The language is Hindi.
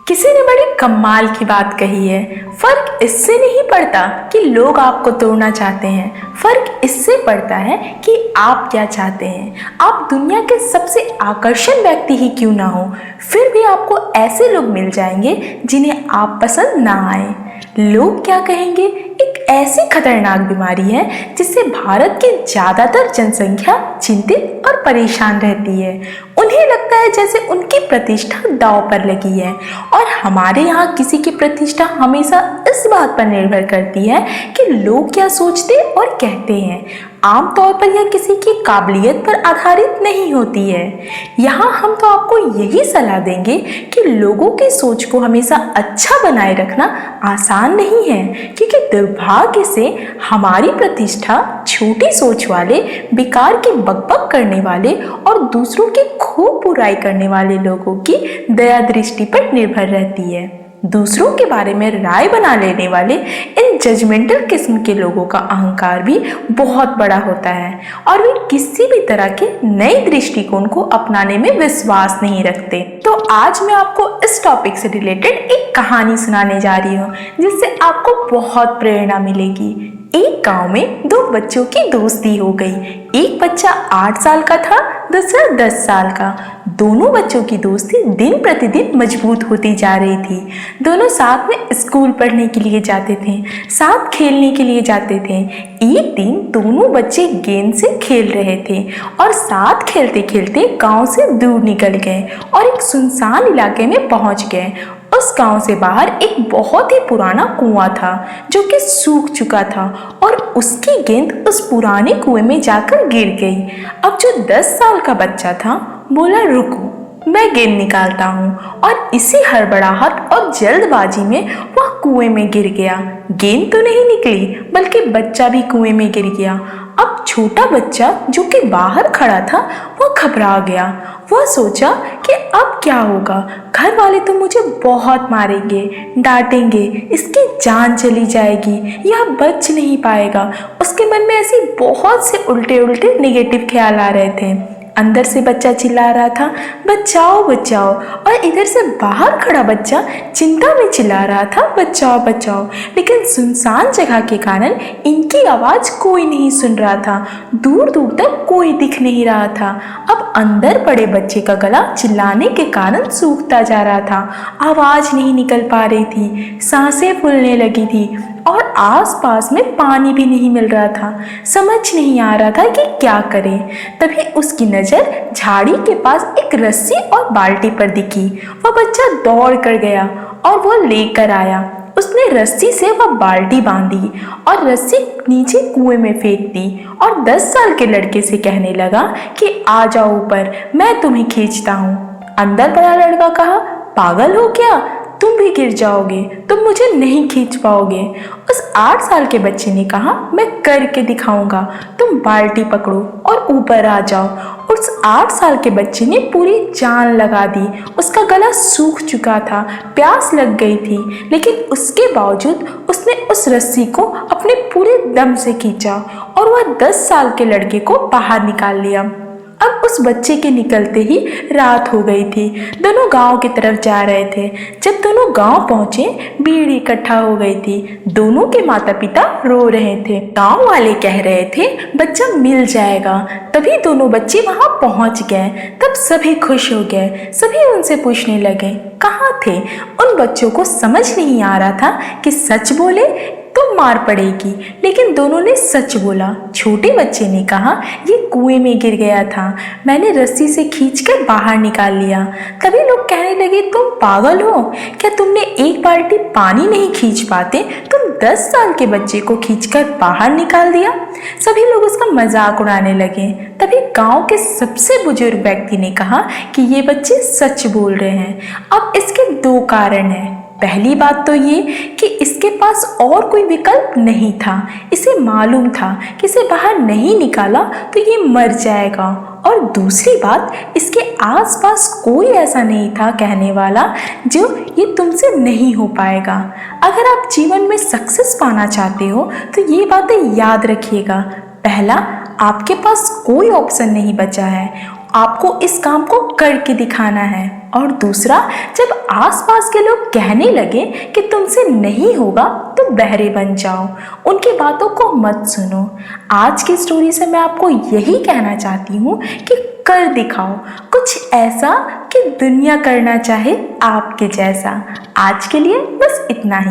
किसी ने बड़ी कमाल की बात कही है। फर्क इससे नहीं पड़ता कि लोग आपको तोड़ना चाहते हैं, फर्क इससे पड़ता है कि आप क्या चाहते हैं। आप दुनिया के सबसे आकर्षक व्यक्ति ही क्यों ना हो, फिर भी आपको ऐसे लोग मिल जाएंगे जिन्हें आप पसंद ना आए। लोग क्या कहेंगे एक ऐसी खतरनाक बीमारी है जिससे भारत की ज्यादातर जनसंख्या चिंतित और परेशान रहती है। उन्हें लगता है जैसे उनकी प्रतिष्ठा दांव पर लगी है, और हमारे यहाँ किसी की प्रतिष्ठा हमेशा इस बात पर निर्भर करती है कि लोग क्या सोचते और कहते हैं। आमतौर पर यह किसी की काबिलियत पर आधारित नहीं होती है। यहाँ हम तो आपको यही सलाह देंगे कि लोगों की सोच को हमेशा अच्छा बनाए रखना आसान नहीं है, क्योंकि दुर्भाग्य से हमारी प्रतिष्ठा छोटी सोच वाले, बेकार की बकबक करने वाले और दूसरों की खूब बुराई करने वाले लोगों की दया दृष्टि पर निर्भर रहती है। दूसरों के बारे में राय बना लेने वाले इन जजमेंटल किस्म के लोगों का अहंकार भी बहुत बड़ा होता है, और वे किसी भी तरह के नए दृष्टिकोण को अपनाने में विश्वास नहीं रखते। तो आज मैं आपको इस टॉपिक से रिलेटेड एक कहानी सुनाने जा रही हूँ जिससे आपको बहुत प्रेरणा मिलेगी। एक गांव में दो बच्चों की दोस्ती हो गई। एक बच्चा 8 साल का था, दूसरा 10 साल का। दोनों बच्चों की दोस्ती दिन प्रतिदिन मजबूत होती जा रही थी। दोनों साथ में स्कूल पढ़ने के लिए जाते थे, साथ खेलने के लिए जाते थे। एक दिन दोनों बच्चे गेंद से खेल रहे थे और साथ खेलते खेलते गांव से दूर निकल गए और एक सुनसान इलाके में पहुंच गए। उस गांव से बाहर एक बहुत ही पुराना कुआं था जो कि सूख चुका था, और उसकी गेंद उस पुराने कुएं में जाकर गिर गई। अब जो 10 साल का बच्चा था बोला, रुको मैं गेंद निकालता हूँ, और इसी हड़बड़ाहट और जल्दबाजी में वह कुएं में गिर गया। गेंद तो नहीं निकली बल्कि बच्चा भी कुएं में गिर गया। अब छोटा बच्चा जो कि बाहर खड़ा था वह घबरा गया। वह सोचा कि अब क्या होगा, घर वाले तो मुझे बहुत मारेंगे, डांटेंगे, इसकी जान चली जाएगी, यह बच नहीं पाएगा। उसके मन में ऐसी बहुत से उल्टे उल्टे नेगेटिव ख्याल आ रहे थे। अंदर से बच्चा चिल्ला रहा था, बचाओ बचाओ, और इधर से बाहर खड़ा बच्चा चिंता में चिल्ला रहा था, बचाओ बचाओ। लेकिन सुनसान जगह के कारण इनकी आवाज कोई नहीं सुन रहा था, दूर दूर तक कोई दिख नहीं रहा था। अब अंदर पड़े बच्चे का गला चिल्लाने के कारण सूखता जा रहा था, आवाज नहीं निकल पा रही थी, सांसें फूलने लगी थी, और आसपास में पानी भी नहीं मिल रहा था। समझ नहीं आ रहा था कि क्या करे। तभी उसकी नजर झाड़ी के पास एक रस्सी और बाल्टी पर दिखी। वह बच्चा दौड़ कर गया और वो लेकर आया। उसने रस्सी से वह बाल्टी बांधी और रस्सी नीचे कुएं में फेंक दी, और 10 साल के लड़के से कहने लगा कि आ जाओ ऊपर, मैं तुम्हें खींचता हूँ। अंदर पड़ा लड़का कहा, पागल हो क्या, तुम भी गिर जाओगे, तुम मुझे नहीं खींच पाओगे। उस 8 साल के बच्चे ने कहा, मैं करके दिखाऊंगा, तुम बाल्टी पकड़ो और ऊपर आ जाओ। उस 8 साल के बच्चे ने पूरी जान लगा दी। उसका गला सूख चुका था, प्यास लग गई थी, लेकिन उसके बावजूद उसने उस रस्सी को अपने पूरे दम से खींचा और वह 10 साल के लड़के को बाहर निकाल लिया। अब उस बच्चे के निकलते ही रात हो गई थी। दोनों गांव की तरफ जा रहे थे। जब दोनों गांव पहुंचे, भीड़ इकट्ठा हो गई थी। दोनों के माता पिता रो रहे थे। गांव वाले कह रहे थे बच्चा मिल जाएगा। तभी दोनों बच्चे वहां पहुंच गए। तब सभी खुश हो गए। सभी उनसे पूछने लगे, कहाँ थे। उन बच्चों को समझ नहीं आ रहा था कि सच बोले तो मार पड़ेगी, लेकिन दोनों ने सच बोला। छोटे बच्चे ने कहा, ये कुएं में गिर गया था, मैंने रस्सी से खींचकर बाहर निकाल लिया। तभी लोग कहने लगे, तुम पागल हो क्या, तुमने एक बाल्टी पानी नहीं खींच पाते, तुम 10 साल के बच्चे को खींचकर बाहर निकाल दिया। सभी लोग उसका मजाक उड़ाने लगे। तभी गांव के सबसे बुजुर्ग व्यक्ति ने कहा कि ये बच्चे सच बोल रहे हैं। अब इसके 2 कारण हैं। पहली बात तो ये कि इसके पास और कोई विकल्प नहीं था। इसे मालूम था कि इसे बाहर नहीं निकाला तो ये मर जाएगा, और दूसरी बात, इसके आसपास कोई ऐसा नहीं था कहने वाला जो ये तुमसे नहीं हो पाएगा। अगर आप जीवन में सक्सेस पाना चाहते हो तो ये बातें याद रखिएगा। पहला, आपके पास कोई ऑप्शन नहीं बचा है, आपको इस काम को करके दिखाना है। और दूसरा, जब आसपास के लोग कहने लगे कि तुमसे नहीं होगा तो बहरे बन जाओ, उनकी बातों को मत सुनो। आज की स्टोरी से मैं आपको यही कहना चाहती हूँ कि कर दिखाओ कुछ ऐसा कि दुनिया करना चाहे आपके जैसा। आज के लिए बस इतना ही।